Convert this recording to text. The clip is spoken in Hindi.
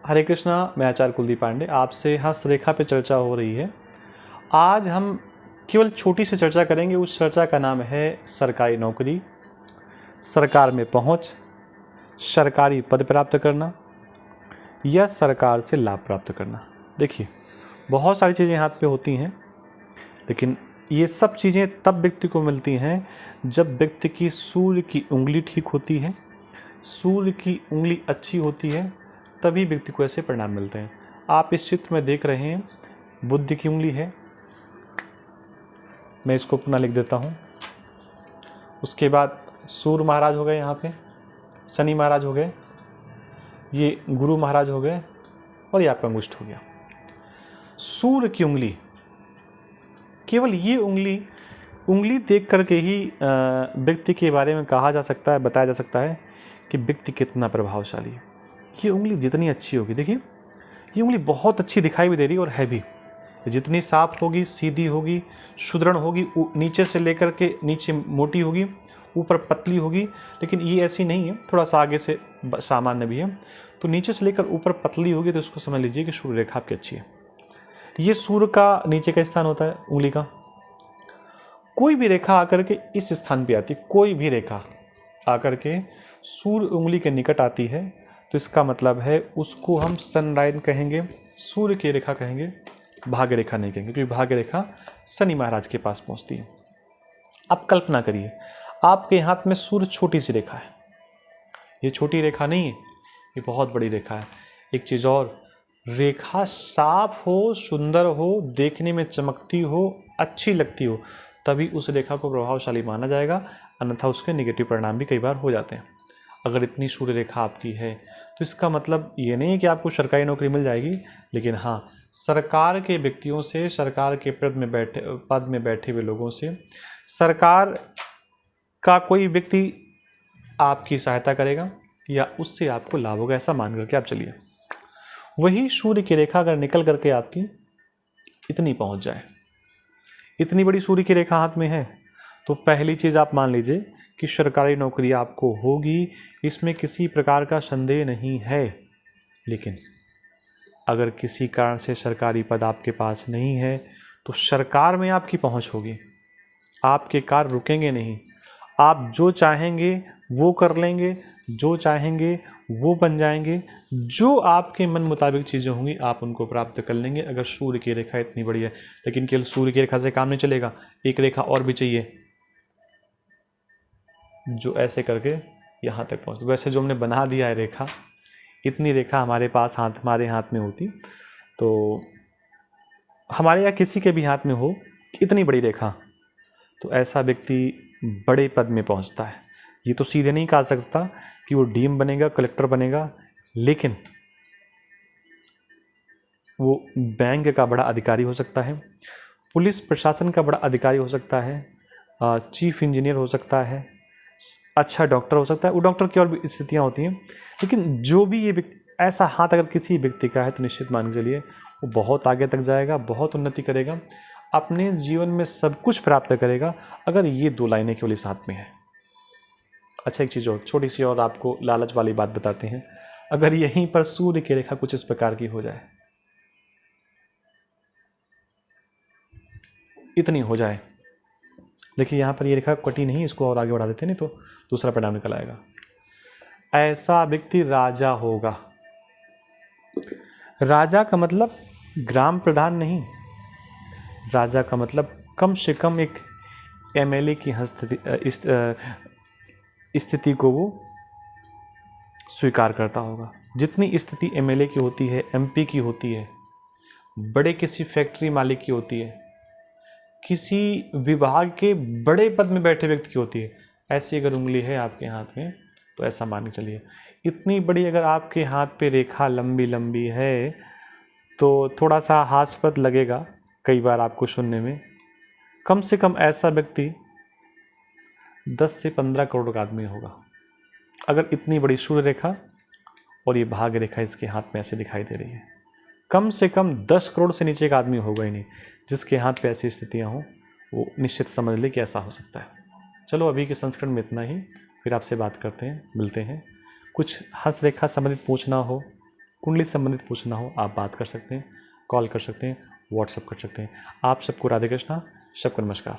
हरे कृष्णा, मैं आचार्य कुलदीप पांडे आपसे हस्तरेखा पे चर्चा हो रही है। आज हम केवल छोटी सी चर्चा करेंगे। उस चर्चा का नाम है सरकारी नौकरी, सरकार में पहुंच, सरकारी पद प्राप्त करना या सरकार से लाभ प्राप्त करना। देखिए, बहुत सारी चीज़ें हाथ पे होती हैं, लेकिन ये सब चीज़ें तब व्यक्ति को मिलती हैं जब व्यक्ति की सूर्य की उंगली ठीक होती है, सूर्य की उंगली अच्छी होती है, तभी व्यक्ति को ऐसे परिणाम मिलते हैं। आप इस चित्र में देख रहे हैं, बुध की उंगली है। मैं इसको पुनः लिख देता हूँ। उसके बाद सूर्य महाराज हो गए, यहाँ पे शनि महाराज हो गए, ये गुरु महाराज हो गए और ये आपका अंगुष्ठ हो गया। सूर्य की उंगली, केवल ये उंगली देख करके ही व्यक्ति के बारे में कहा जा सकता है, बताया जा सकता है कि व्यक्ति कितना प्रभावशाली है। ये उंगली जितनी अच्छी होगी, देखिए ये उंगली बहुत अच्छी दिखाई भी दे रही है और है भी। जितनी साफ होगी, सीधी होगी, सुदृढ़ होगी, नीचे से लेकर के नीचे मोटी होगी, ऊपर पतली होगी, लेकिन ये ऐसी नहीं है, थोड़ा सा आगे से सामान्य भी है। तो नीचे से लेकर ऊपर पतली होगी तो इसको समझ लीजिए कि सूर्य रेखा आपकी अच्छी है। ये सूर्य का नीचे का स्थान होता है उंगली का। कोई भी रेखा आकर के इस स्थान पे आती है, कोई भी रेखा आकर के सूर्य उंगली के निकट आती है तो इसका मतलब है उसको हम सनलाइन कहेंगे, सूर्य की रेखा कहेंगे, भाग्य रेखा नहीं कहेंगे, क्योंकि भाग्य रेखा शनि महाराज के पास पहुंचती है। अब कल्पना करिए, आपके हाथ में सूर्य छोटी सी रेखा है। ये छोटी रेखा नहीं है, ये बहुत बड़ी रेखा है। एक चीज़ और, रेखा साफ हो, सुंदर हो, देखने में चमकती हो, अच्छी लगती हो, तभी उस रेखा को प्रभावशाली माना जाएगा, अन्यथा उसके नेगेटिव परिणाम भी कई बार हो जाते हैं। अगर इतनी सूर्य रेखा आपकी है तो इसका मतलब ये नहीं है कि आपको सरकारी नौकरी मिल जाएगी, लेकिन हाँ, सरकार के व्यक्तियों से, सरकार के पद में बैठे हुए लोगों से, सरकार का कोई व्यक्ति आपकी सहायता करेगा या उससे आपको लाभ होगा, ऐसा मान करके आप चलिए। वही सूर्य की रेखा अगर निकल करके आपकी इतनी पहुंच जाए, इतनी बड़ी सूर्य की रेखा हाथ में है, तो पहली चीज़ आप मान लीजिए कि सरकारी नौकरी आपको होगी, इसमें किसी प्रकार का संदेह नहीं है। लेकिन अगर किसी कारण से सरकारी पद आपके पास नहीं है तो सरकार में आपकी पहुंच होगी, आपके कार्य रुकेंगे नहीं, आप जो चाहेंगे वो कर लेंगे, जो चाहेंगे वो बन जाएंगे, जो आपके मन मुताबिक चीज़ें होंगी आप उनको प्राप्त कर लेंगे, अगर सूर्य की रेखा इतनी बड़ी है। लेकिन केवल सूर्य की रेखा से काम नहीं चलेगा, एक रेखा और भी चाहिए जो ऐसे करके यहाँ तक पहुँच। वैसे जो हमने बना दिया है रेखा, इतनी रेखा हमारे हाथ में होती तो हमारे या किसी के भी हाथ में हो इतनी बड़ी रेखा, तो ऐसा व्यक्ति बड़े पद में पहुँचता है। ये तो सीधे नहीं कहा सकता कि वो डीएम बनेगा, कलेक्टर बनेगा, लेकिन वो बैंक का बड़ा अधिकारी हो सकता है, पुलिस प्रशासन का बड़ा अधिकारी हो सकता है, चीफ इंजीनियर हो सकता है, अच्छा डॉक्टर हो सकता है। वो डॉक्टर की और भी स्थितियाँ होती हैं, लेकिन जो भी ये व्यक्ति, ऐसा हाथ अगर किसी व्यक्ति का है तो निश्चित मान के चलिए वो बहुत आगे तक जाएगा, बहुत उन्नति करेगा, अपने जीवन में सब कुछ प्राप्त करेगा, अगर ये दो लाइनें केवल इस हाथ में है। अच्छा, एक चीज़ और छोटी सी और आपको लालच वाली बात बताते हैं। अगर यहीं पर सूर्य की रेखा कुछ इस प्रकार की हो जाए, इतनी हो जाए, देखिए यहाँ पर ये रेखा कटी नहीं, इसको और आगे बढ़ा देते नहीं तो दूसरा परिणाम निकल आएगा। ऐसा व्यक्ति राजा होगा। राजा का मतलब ग्राम प्रधान नहीं, राजा का मतलब कम से कम एक एमएलए की स्थिति को वो स्वीकार करता होगा। जितनी स्थिति एमएलए की होती है, एमपी की होती है, बड़े किसी फैक्ट्री मालिक की होती है, किसी विभाग के बड़े पद में बैठे व्यक्ति की होती है, ऐसी अगर उंगली है आपके हाथ में तो ऐसा मान के चलिए। इतनी बड़ी अगर आपके हाथ पे रेखा लंबी लंबी है तो थोड़ा सा हास्यास्पद लगेगा कई बार आपको सुनने में। कम से कम ऐसा व्यक्ति 10 से 15 करोड़ का आदमी होगा, अगर इतनी बड़ी सूर्य रेखा और ये भाग्य रेखा इसके हाथ में ऐसे दिखाई दे रही है। कम से कम 10 करोड़ से नीचे का आदमी होगा ही नहीं जिसके हाथ पे ऐसी स्थितियाँ हों, वो निश्चित समझ ले कि ऐसा हो सकता है। चलो अभी के संस्करण में इतना ही, फिर आपसे बात करते हैं, मिलते हैं। कुछ हस्तरेखा संबंधित पूछना हो, कुंडली से संबंधित पूछना हो आप बात कर सकते हैं, कॉल कर सकते हैं, व्हाट्सअप कर सकते हैं। आप सबको राधे कृष्णा, सबको नमस्कार।